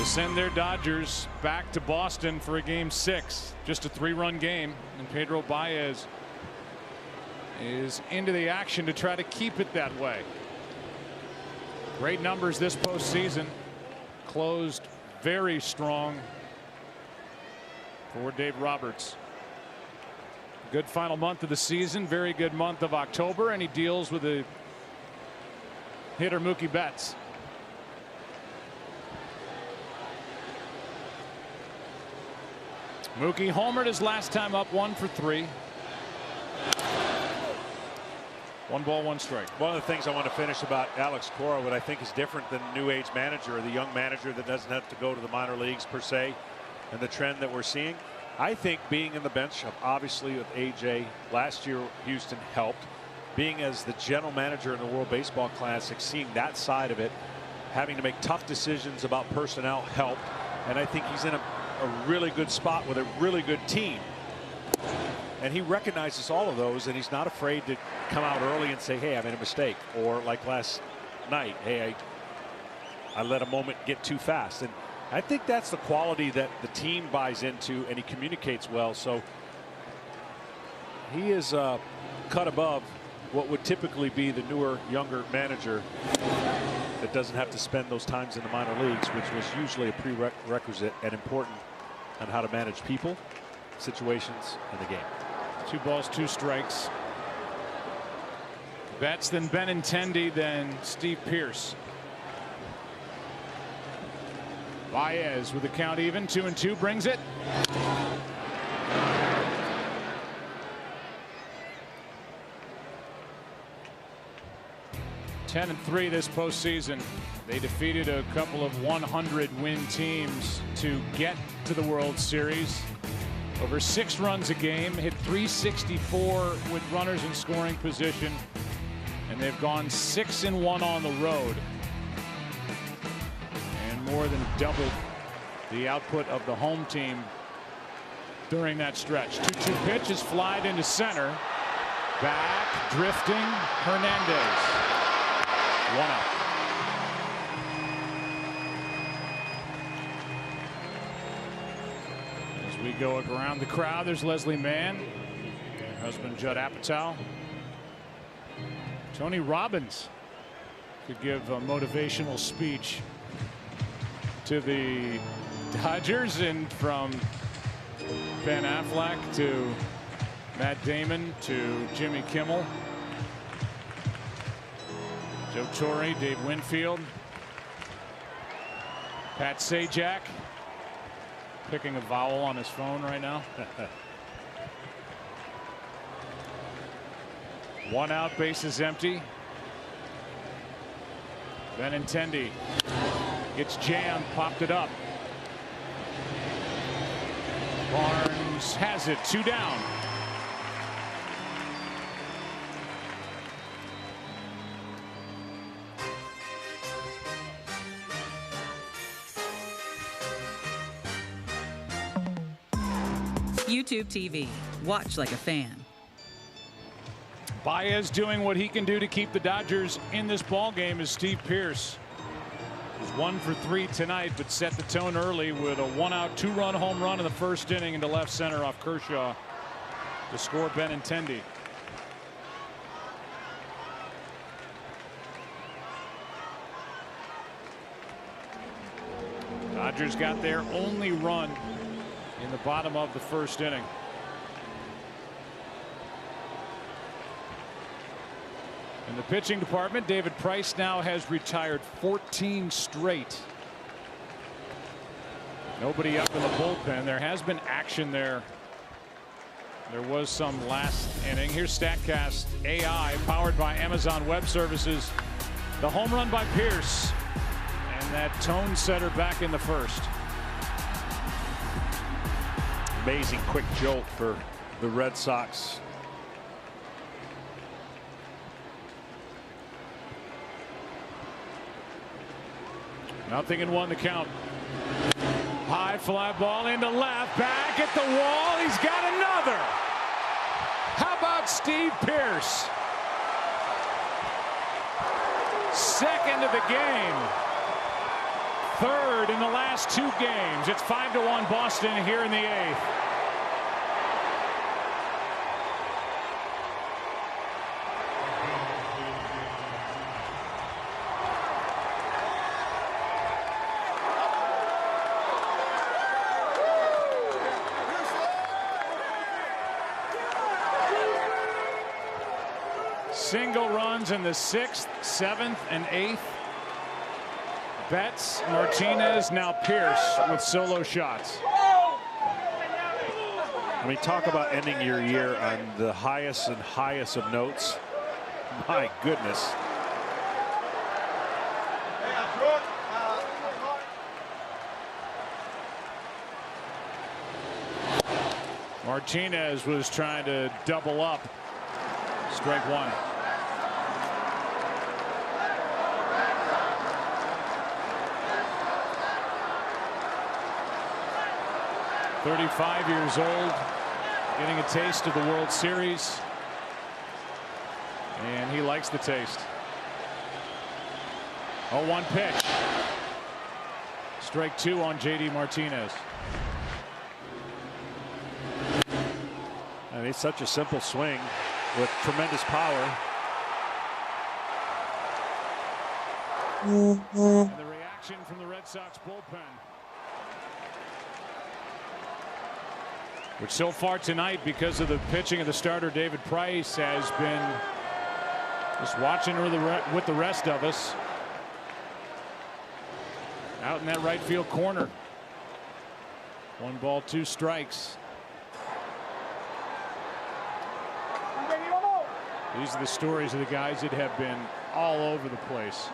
to send their Dodgers back to Boston for a game 6. Just a 3-run game, and Pedro Baez is into the action to try to keep it that way. Great numbers this postseason. Closed very strong for Dave Roberts. Good final month of the season. Very good month of October, and he deals with a hitter, Mookie Betts. Mookie homered his last time up, 1 for 3. 1 ball, 1 strike. One of the things I want to finish about Alex Cora, what I think is different than the new age manager or the young manager that doesn't have to go to the minor leagues per se, and the trend that we're seeing. I think being in the bench, obviously with AJ last year, Houston helped. Being as the general manager in the World Baseball Classic, seeing that side of it, having to make tough decisions about personnel helped. And I think he's in a really good spot with a really good team. And he recognizes all of those, and he's not afraid to come out early and say, hey, I made a mistake. Or like last night, hey, I let a moment get too fast. And I think that's the quality that the team buys into, and he communicates well. So he is cut above what would typically be the newer, younger manager that doesn't have to spend those times in the minor leagues, which was usually a prerequisite and important on how to manage people, situations, and the game. 2 balls, 2 strikes. Betts, then Benintendi, then Steve Pearce. Baez with the count even, 2-2, brings it. (10-3) this postseason. They defeated a couple of 100-win teams to get to the World Series. Over 6 runs a game, hit .364 with runners in scoring position, and they've gone 6-1 on the road, and more than doubled the output of the home team during that stretch. 2-2 pitch is flied into center. Back, drifting, Hernandez. 1 out. As we go around the crowd, there's Leslie Mann, her husband Judd Apatow. Tony Robbins could give a motivational speech to the Dodgers, and from Ben Affleck to Matt Damon to Jimmy Kimmel, Joe Torre, Dave Winfield, Pat Sajak, picking a vowel on his phone right now. 1 out, bases empty. Benintendi gets jammed, popped it up. Barnes has it, 2 down. YouTube TV. Watch like a fan. Baez doing what he can do to keep the Dodgers in this ball game is Steve Pearce. Was 1 for 3 tonight, but set the tone early with a 1-out, 2-run home run in the first inning into left center off Kershaw to score Benintendi. Dodgers got their only run in the bottom of the first inning. In the pitching department, David Price now has retired 14 straight. Nobody up in the bullpen. There has been action there. There was some last inning. Here's StatCast AI, powered by Amazon Web Services. The home run by Pearce, and that tone setter back in the first. Amazing quick jolt for the Red Sox. Nothing in 1 to count. High fly ball into left, back at the wall. He's got another. How about Steve Pearce? Second of the game. third in the last 2 games. It's 5-1 Boston here in the 8th. Single runs in the 6th, 7th, and 8th. Betts, Martinez, now Pierce with solo shots. I mean, talk about ending your year on the highest and highest of notes. My goodness. Martinez was trying to double up. Strike 1. "35 years old, getting a taste of the World Series, and he likes the taste." 0-1 pitch. Strike 2 on JD Martinez. And it's such a simple swing with tremendous power. And the reaction from the Red Sox bullpen, which so far tonight, because of the pitching of the starter David Price, has been just watching with the rest of us out in that right field corner. 1 ball, 2 strikes. These are the stories of the guys that have been all over the place,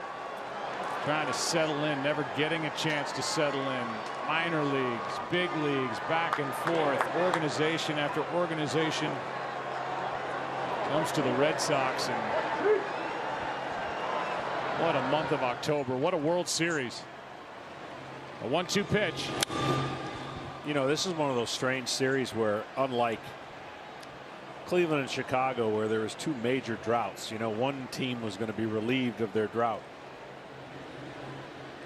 trying to settle in, never getting a chance to settle in. Minor leagues, big leagues, back and forth, organization after organization comes to the Red Sox. And what a month of October. What a World Series. A 1-2 pitch. You know, this is one of those strange series where, unlike Cleveland and Chicago, where there was 2 major droughts, you know, one team was going to be relieved of their drought.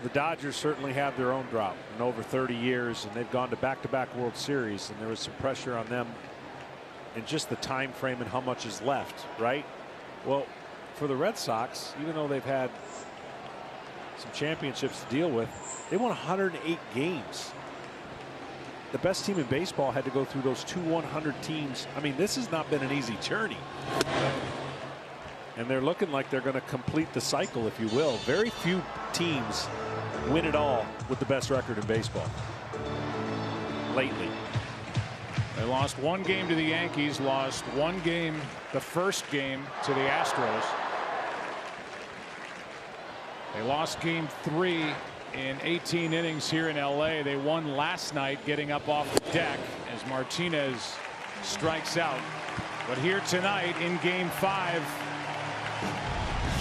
The Dodgers certainly have their own drought in over 30 years, and they've gone to back-to-back World Series, and there was some pressure on them in just the time frame and how much is left, right? Well, for the Red Sox, even though they've had some championships to deal with, they won 108 games. The best team in baseball had to go through those 2 100 teams. I mean, this has not been an easy journey. And they're looking like they're going to complete the cycle, if you will. Very few teams win it all with the best record in baseball lately. They lost 1 game to the Yankees, lost 1 game, the first game, to the Astros. They lost game 3 in 18 innings here in LA. They won last night, getting up off the deck as Martinez strikes out. But here tonight in game 5,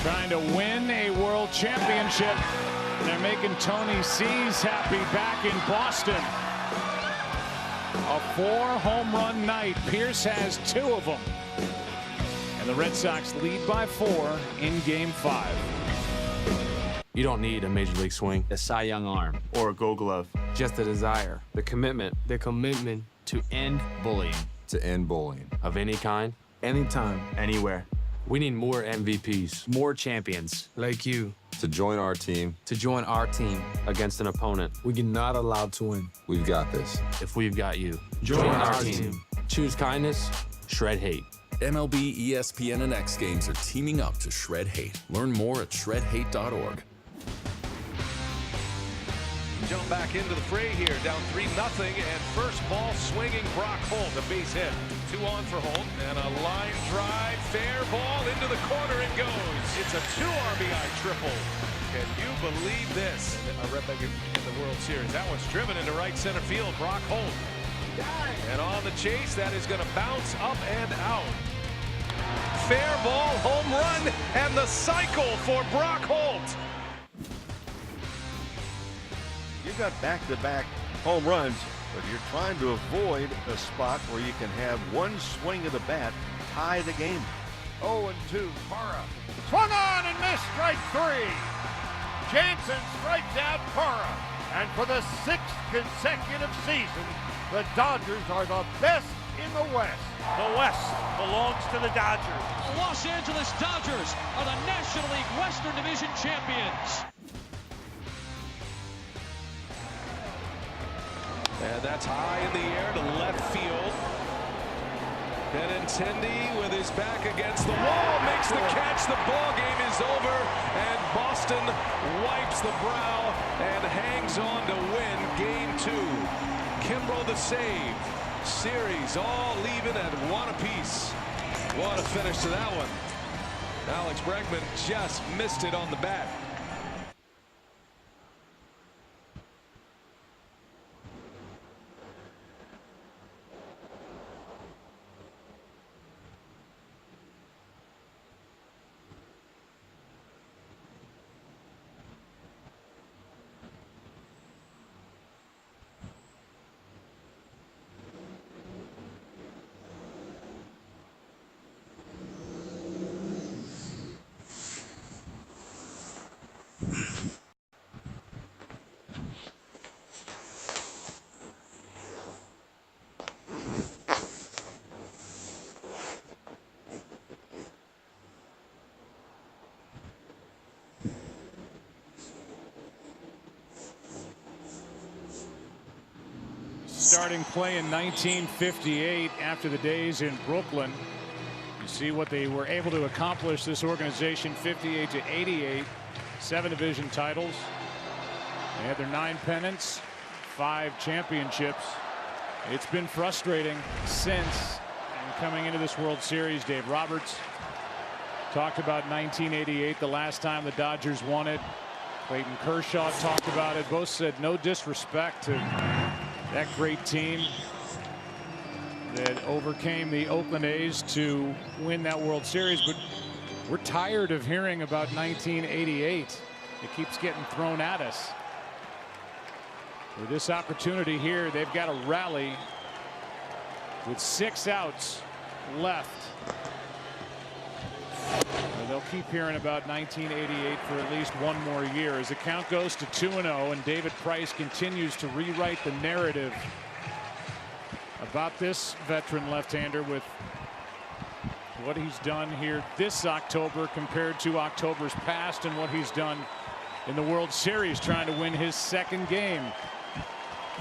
trying to win a world championship. They're making Tony C's happy back in Boston. A 4-home run night. Pierce has 2 of them. And the Red Sox lead by 4 in game 5. You don't need a major league swing, a Cy Young arm, or a Gold Glove. Just the desire, the commitment to end bullying. To end bullying. Of any kind, anytime, anywhere. We need more MVPs, more champions like you. To join our team. Against an opponent we're not allowed to win. We've got this. If we've got you. Join our team. Choose kindness, shred hate. MLB, ESPN, and X Games are teaming up to shred hate. Learn more at shredhate.org. Jump back into the fray here, down 3-0, and first ball swinging Brock Holt, a base hit. 2 on for Holt, and a line drive, fair ball into the corner it goes. It's a 2 RBI triple. Can you believe this? A rep in the World Series. That one's driven into right center field. Brock Holt. And on the chase, that is going to bounce up and out. Fair ball, home run, and the cycle for Brock Holt. You've got back-to-back home runs, but you're trying to avoid a spot where you can have one swing of the bat tie the game. 0-2, Parra. Swung on and missed, strike 3. Jansen strikes out Parra. And for the 6th consecutive season, the Dodgers are the best in the West. The West belongs to the Dodgers. The Los Angeles Dodgers are the National League Western Division champions. And that's high in the air to left field. Benintendi with his back against the wall makes the catch. The ball game is over, and Boston wipes the brow and hangs on to win Game 2. Kimbrel the save. Series all leaving at 1 apiece. What a finish to that one. Alex Bregman just missed it on the bat. Starting play in 1958 after the days in Brooklyn. You see what they were able to accomplish, this organization, 58 to 88, 7 division titles. They had their 9 pennants, 5 championships. It's been frustrating since, and coming into this World Series, Dave Roberts talked about 1988, the last time the Dodgers won it. Clayton Kershaw talked about it. Both said no disrespect to that great team that overcame the Oakland A's to win that World Series. But we're tired of hearing about 1988. It keeps getting thrown at us. With this opportunity here, they've got to rally with 6 outs left. They'll keep hearing about 1988 for at least 1 more year as the count goes to 2-0, and David Price continues to rewrite the narrative about this veteran left-hander with what he's done here this October compared to Octobers past, and what he's done in the World Series trying to win his 2nd game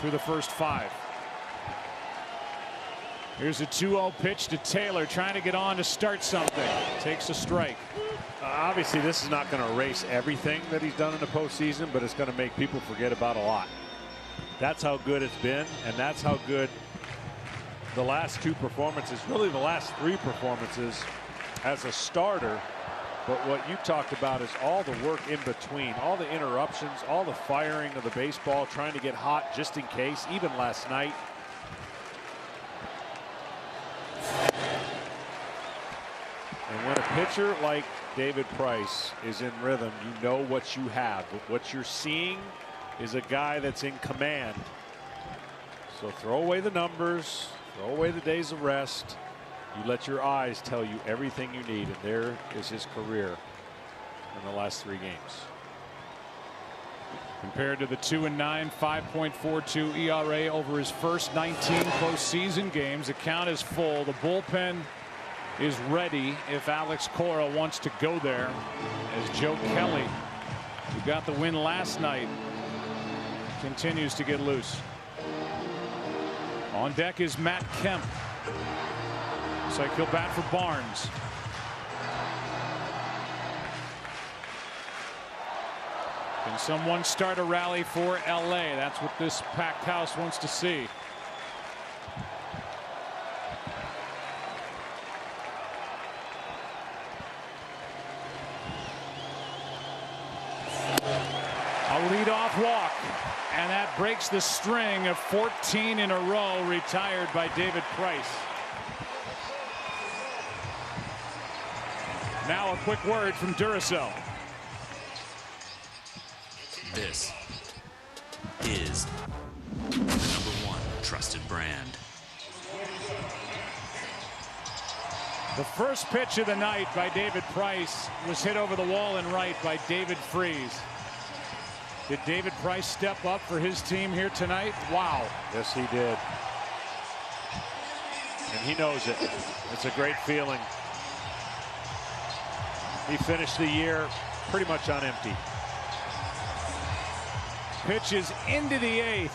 through the first 5. Here's a 2-0 pitch to Taylor, trying to get on to start something. Takes a strike. Obviously, this is not going to erase everything that he's done in the postseason, but it's going to make people forget about a lot. That's how good it's been, and that's how good the last 2 performances, really the last 3 performances as a starter. But what you talked about is all the work in between, all the interruptions, all the firing of the baseball, trying to get hot just in case, even last night. And when a pitcher like David Price is in rhythm, you know what you have. What you're seeing is a guy that's in command. So throw away the numbers, throw away the days of rest. You let your eyes tell you everything you need, and there is his career in the last 3 games. Compared to the 2-9, 5.42 ERA over his first 19 postseason games. The count is full. The bullpen is ready if Alex Cora wants to go there, as Joe Kelly, who got the win last night, continues to get loose. On deck is Matt Kemp. Looks like he'll bat for Barnes. Can someone start a rally for LA? That's what this packed house wants to see. A leadoff walk, and that breaks the string of 14 in a row retired by David Price. Now a quick word from Duracell. This is the #1 trusted brand. The first pitch of the night by David Price was hit over the wall and right by David Freese. Did David Price step up for his team here tonight? Wow. Yes, he did. And he knows it. It's a great feeling. He finished the year pretty much on empty. Pitches into the 8th.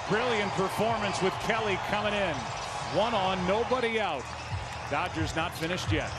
Brilliant performance with Kelly coming in. 1 on, nobody out. Dodgers not finished yet.